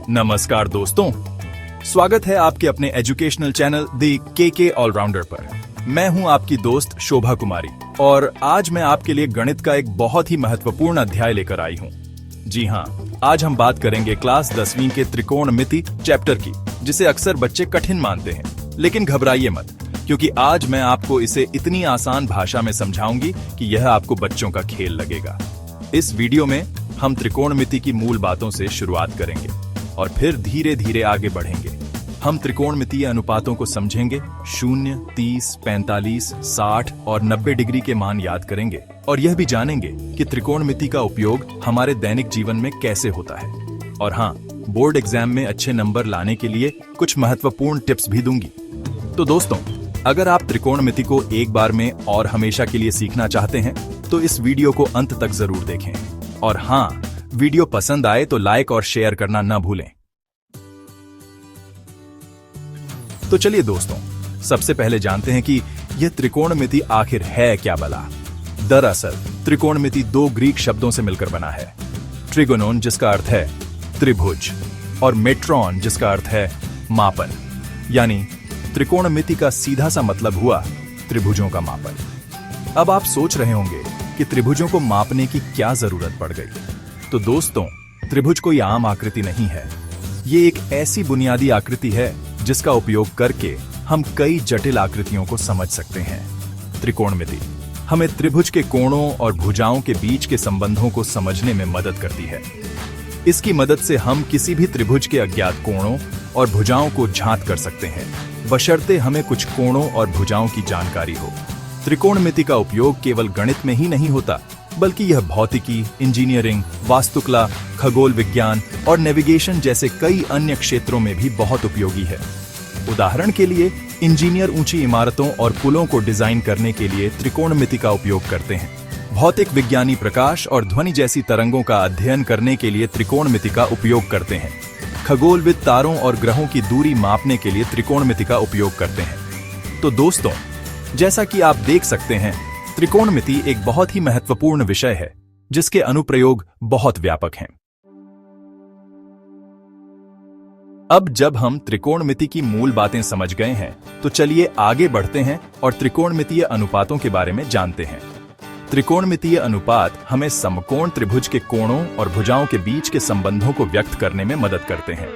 नमस्कार दोस्तों, स्वागत है आपके अपने एजुकेशनल चैनल दी के ऑलराउंडर पर। मैं हूं आपकी दोस्त शोभा कुमारी और आज मैं आपके लिए गणित का एक बहुत ही महत्वपूर्ण अध्याय लेकर आई हूं। जी हां, आज हम बात करेंगे क्लास 10वीं के त्रिकोणमिति चैप्टर की, जिसे अक्सर बच्चे कठिन मानते हैं। लेकिन घबराइए मत, क्योंकि आज मैं आपको इसे इतनी आसान भाषा में समझाऊंगी कि यह आपको बच्चों का खेल लगेगा। इस वीडियो में हम त्रिकोणमिति की मूल बातों से शुरुआत करेंगे और फिर धीरे धीरे आगे बढ़ेंगे। हम त्रिकोणमितीय अनुपातों को समझेंगे, 0, 30, 45, 60 और 90 डिग्री के मान याद करेंगे और यह भी जानेंगे कि त्रिकोणमिति का उपयोग हमारे दैनिक जीवन में कैसे होता है। और हाँ, बोर्ड एग्जाम में अच्छे नंबर लाने के लिए कुछ महत्वपूर्ण टिप्स भी दूंगी। तो दोस्तों, अगर आप त्रिकोणमिति को एक बार में और हमेशा के लिए सीखना चाहते हैं तो इस वीडियो को अंत तक जरूर देखें। और हाँ, वीडियो पसंद आए तो लाइक और शेयर करना न भूलें। तो चलिए दोस्तों, सबसे पहले जानते हैं कि यह त्रिकोणमिति आखिर है क्या भला। दरअसल त्रिकोणमिति दो ग्रीक शब्दों से मिलकर बना है, ट्रिगोनोन जिसका अर्थ है त्रिभुज और मेट्रॉन जिसका अर्थ है मापन। यानी त्रिकोणमिति का सीधा सा मतलब हुआ त्रिभुजों का मापन। अब आप सोच रहे होंगे कि त्रिभुजों को मापने की क्या जरूरत पड़ गई। तो दोस्तों, त्रिभुज कोई आम आकृति नहीं है। ये एक ऐसी बुनियादी आकृति है जिसका उपयोग करके हम कई जटिल आकृतियों को समझ सकते हैं। त्रिकोणमिति हमें त्रिभुज के कोणों और भुजाओं के बीच के संबंधों को समझने में मदद करती है। इसकी मदद से हम किसी भी त्रिभुज के अज्ञात कोणों और भुजाओं को ज्ञात कर सकते हैं, बशर्ते हमें कुछ कोणों और भुजाओं की जानकारी हो। त्रिकोणमिति का उपयोग केवल गणित में ही नहीं होता, बल्कि यह भौतिकी, इंजीनियरिंग, वास्तुकला, खगोल विज्ञान और नेविगेशन जैसे कई अन्य क्षेत्रों में भी बहुत उपयोगी है। उदाहरण के लिए, इंजीनियर ऊंची इमारतों और पुलों को डिजाइन करने के लिए त्रिकोणमिति का उपयोग करते हैं। भौतिक विज्ञानी प्रकाश और ध्वनि जैसी तरंगों का अध्ययन करने के लिए त्रिकोणमिति का उपयोग करते हैं। खगोलविद तारों और ग्रहों की दूरी मापने के लिए त्रिकोणमिति का उपयोग करते हैं। तो दोस्तों, जैसा कि आप देख सकते हैं, त्रिकोणमिति एक बहुत ही महत्वपूर्ण विषय है जिसके अनुप्रयोग बहुत व्यापक हैं। अब जब हम त्रिकोणमिति की मूल बातें समझ गए हैं, तो चलिए आगे बढ़ते हैं और त्रिकोणमितीय अनुपातों के बारे में जानते हैं। त्रिकोणमितीय अनुपात हमें समकोण त्रिभुज के कोणों और भुजाओं के बीच के संबंधों को व्यक्त करने में मदद करते हैं।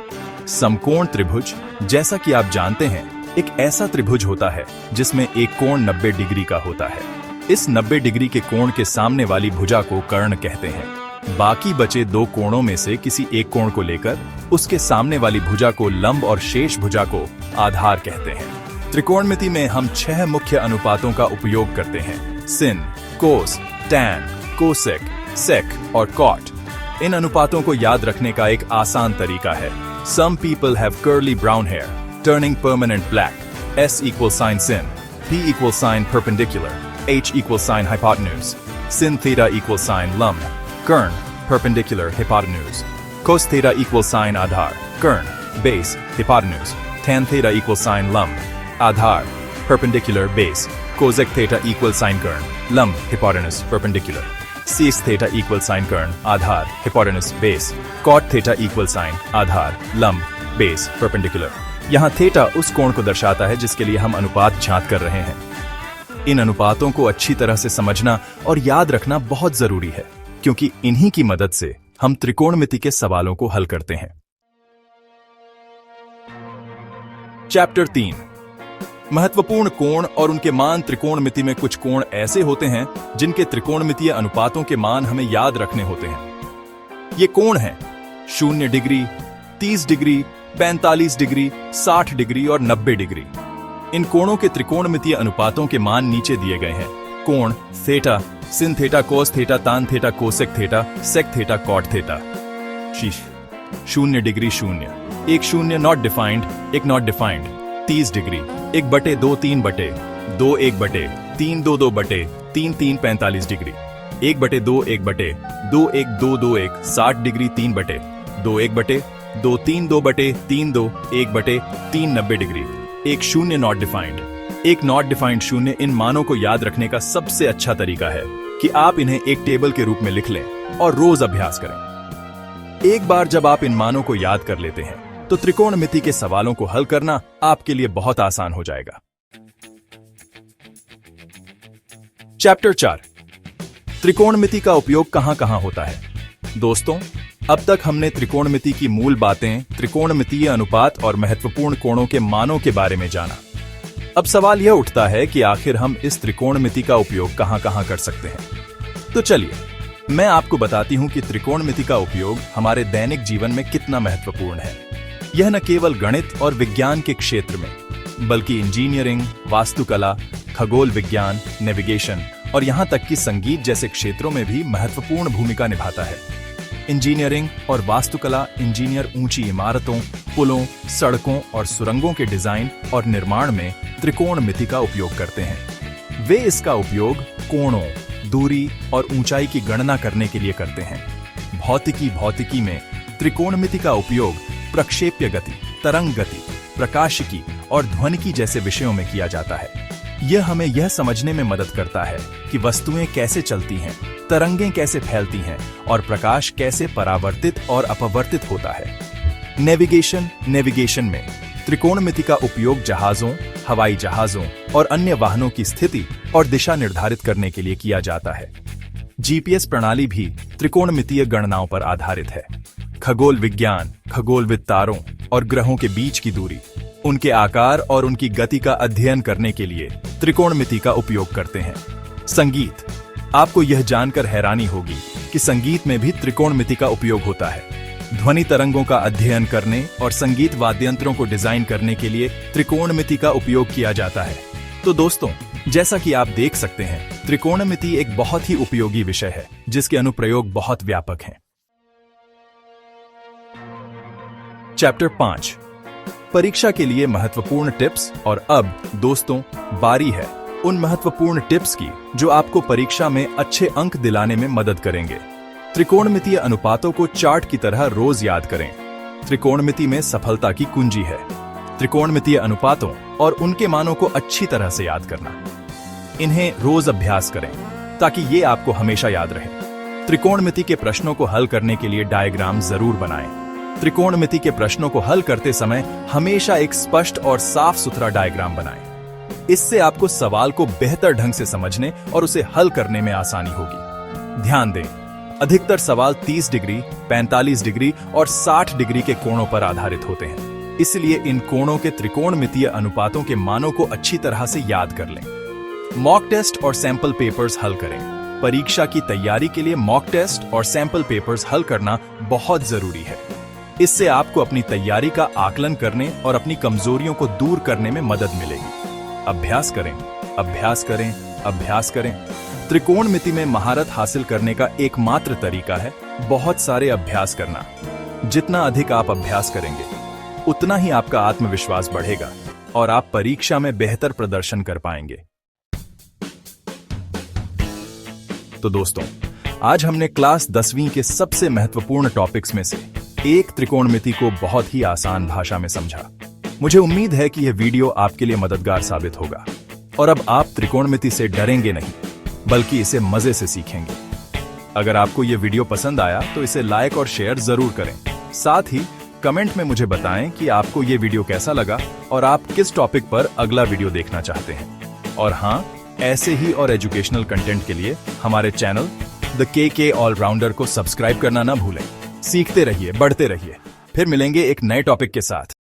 समकोण त्रिभुज, जैसा कि आप जानते हैं, एक ऐसा त्रिभुज होता है जिसमें एक कोण 90 डिग्री का होता है। इस 90 डिग्री के कोण के सामने वाली भुजा को कर्ण कहते हैं। बाकी बचे दो कोणों में से किसी एक कोण को लेकर उसके सामने वाली भुजा को लंब और शेष भुजा को आधार कहते हैं। त्रिकोणमिति में हम 6 मुख्य अनुपातों का उपयोग करते हैं: सिन, कोस, टैन, कोसेक, सेक और कॉट। इन अनुपातों को याद रखने का एक आसान तरीका है: Some people have curly brown hair, turning permanent black. S equals sine sin, P equals sine perpendicular, H equals sine hypotenuse. Sin theta equals sine lumb, kern, perpendicular hypotenuse. Cos theta equals sine Aadhaar, kern, base, hypotenuse. Tan theta equals sine lumb, Aadhaar, perpendicular, base. Cosec theta equals sine kern, lumb, hypotenuse, perpendicular. Sec theta equals sine kern, Aadhaar, hypotenuse, base. Cot theta equals sine Aadhaar, lumb, base, perpendicular. यहाँ theta उस कोण को दर्शाता है जिसके लिए हम अनुपात ज्ञात कर रहे हैं। इन अनुपातों को अच्छी तरह से समझना और याद रखना बहुत जरूरी है, क्योंकि इन्हीं की मदद से हम त्रिकोणमिति के सवालों को हल करते हैं। चैप्टर 3, महत्वपूर्ण कोण और उनके मान। त्रिकोणमिति में कुछ कोण ऐसे होते हैं जिनके त्रिकोणमितीय अनुपातों के मान हमें याद रखने होते हैं। ये कोण हैं 0 डिग्री, 30 डिग्री, 45 डिग्री, 60 डिग्री और 90 डिग्री। इन कोणों के त्रिकोणमितीय अनुपातों के मान नीचे दिए गए हैं। कोण theta, sin theta, cos theta, tan theta, cosec theta, sec theta, cot theta. 0 degree 0, एक 0 नॉट डिफाइंड, एक not defined. 30 degree 1/2, 3/2, 2 1/3, 3 2 2/3, 3 3 45 degree. 1/2, 1/2, 2 1 2 2 1, 60 degree 3/2, 2 1/2, 2 3 2/3, 3 2 1/3, 90 degree. एक 0 नॉट डिफाइंड, एक नॉट डिफाइंड 0। इन मानों को याद रखने का सबसे अच्छा तरीका है कि आप इन्हें एक टेबल के रूप में लिख लें और रोज अभ्यास करें। एक बार जब आप इन मानों को याद कर लेते हैं तो त्रिकोणमिति के सवालों को हल करना आपके लिए बहुत आसान हो जाएगा। चैप्टर 4, त्रिकोणमिति का उपयोग कहां कहां होता है। दोस्तों, अब तक हमने त्रिकोणमिति की मूल बातें, त्रिकोणमितीय अनुपात और महत्वपूर्ण कोणों के मानों के बारे में जाना। अब सवाल यह उठता है कि आखिर हम इस त्रिकोणमिति का उपयोग कहां कहां कर सकते हैं। तो चलिए मैं आपको बताती हूं कि त्रिकोणमिति का उपयोग हमारे दैनिक जीवन में कितना महत्वपूर्ण है। यह न केवल गणित और विज्ञान के क्षेत्र में, बल्कि इंजीनियरिंग, वास्तुकला, खगोल विज्ञान, नेविगेशन और यहां तक कि संगीत जैसे क्षेत्रों में भी महत्वपूर्ण भूमिका निभाता है। इंजीनियरिंग और वास्तुकला इंजीनियर ऊंची इमारतों, पुलों, सड़कों और सुरंगों के डिजाइन और निर्माण में त्रिकोणमिति का उपयोग करते हैं। वे इसका उपयोग कोणों, दूरी और ऊंचाई की गणना करने के लिए करते हैं। भौतिकी में त्रिकोणमिति का उपयोग प्रक्षेप्य गति, तरंग गति, प्रकाशिकी और ध्वनिकी जैसे विषयों में किया जाता है। यह हमें यह समझने में मदद करता है कि वस्तुएं कैसे चलती हैं, तरंगें कैसे फैलती हैं और प्रकाश कैसे परावर्तित और अपवर्तित होता है। नेविगेशन में त्रिकोणमिति का उपयोग जहाजों, हवाई जहाजों और अन्य वाहनों की स्थिति और दिशा निर्धारित करने के लिए किया जाता है। जीपीएस प्रणाली भी त्रिकोणमितीय गणनाओं पर आधारित है। खगोल विज्ञान खगोलविद तारों और ग्रहों के बीच की दूरी, उनके आकार और उनकी गति का अध्ययन करने के लिए त्रिकोणमिति का उपयोग करते हैं। संगीत, आपको यह जानकर हैरानी होगी कि संगीत में भी त्रिकोणमिति का उपयोग होता है। ध्वनि तरंगों का अध्ययन करने और संगीत वाद्ययंत्रों को डिजाइन करने के लिए त्रिकोणमिति का उपयोग किया जाता है। तो दोस्तों, जैसा कि आप देख सकते हैं, त्रिकोणमिति एक बहुत ही उपयोगी विषय है जिसके अनुप्रयोग बहुत व्यापक हैं। चैप्टर 5, परीक्षा के लिए महत्वपूर्ण टिप्स। और अब दोस्तों, बारी है उन महत्वपूर्ण टिप्स की जो आपको परीक्षा में अच्छे अंक दिलाने में मदद करेंगे। त्रिकोणमितीय अनुपातों को चार्ट की तरह रोज याद करें। त्रिकोणमिति में सफलता की कुंजी है त्रिकोणमितीय अनुपातों और उनके मानों को अच्छी तरह से याद करना। इन्हें रोज अभ्यास करें ताकि ये आपको हमेशा याद रहे। त्रिकोणमिति के प्रश्नों को हल करने के लिए डायग्राम जरूर बनाएं। त्रिकोणमिति के प्रश्नों को हल करते समय हमेशा एक स्पष्ट और साफ सुथरा डायग्राम बनाएं। इससे आपको सवाल को बेहतर ढंग से समझने और उसे हल करने में आसानी होगी। ध्यान दें, अधिकतर सवाल 30 डिग्री, 45 डिग्री और 60 डिग्री के कोणों पर आधारित होते हैं। इसलिए इन कोणों के त्रिकोणमितीय अनुपातों के मानों को अच्छी तरह से याद कर लें। मॉक टेस्ट और सैंपल पेपर्स हल करें। परीक्षा की तैयारी के लिए मॉक टेस्ट और सैंपल पेपर्स हल करना बहुत जरूरी है। इससे आपको अपनी तैयारी का आकलन करने और अपनी कमजोरियों को दूर करने में मदद मिलेगी। अभ्यास करें, अभ्यास करें, अभ्यास करें। त्रिकोणमिति में महारत हासिल करने का एकमात्र तरीका है बहुत सारे अभ्यास करना। जितना अधिक आप अभ्यास करेंगे, उतना ही आपका आत्मविश्वास बढ़ेगा और आप परीक्षा में बेहतर प्रदर्शन कर पाएंगे। तो दोस्तों, आज हमने क्लास 10वीं के सबसे महत्वपूर्ण टॉपिक्स में से एक त्रिकोणमिति को बहुत ही आसान भाषा में समझा। मुझे उम्मीद है कि यह वीडियो आपके लिए मददगार साबित होगा और अब आप त्रिकोणमिति से डरेंगे नहीं, बल्कि इसे मजे से सीखेंगे। अगर आपको यह वीडियो पसंद आया तो इसे लाइक और शेयर जरूर करें। साथ ही कमेंट में मुझे बताएं कि आपको यह वीडियो कैसा लगा और आप किस टॉपिक पर अगला वीडियो देखना चाहते हैं। और हाँ, ऐसे ही और एजुकेशनल कंटेंट के लिए हमारे चैनल द के ऑलराउंडर को सब्सक्राइब करना ना भूलें। सीखते रहिए, बढ़ते रहिए। फिर मिलेंगे एक नए टॉपिक के साथ।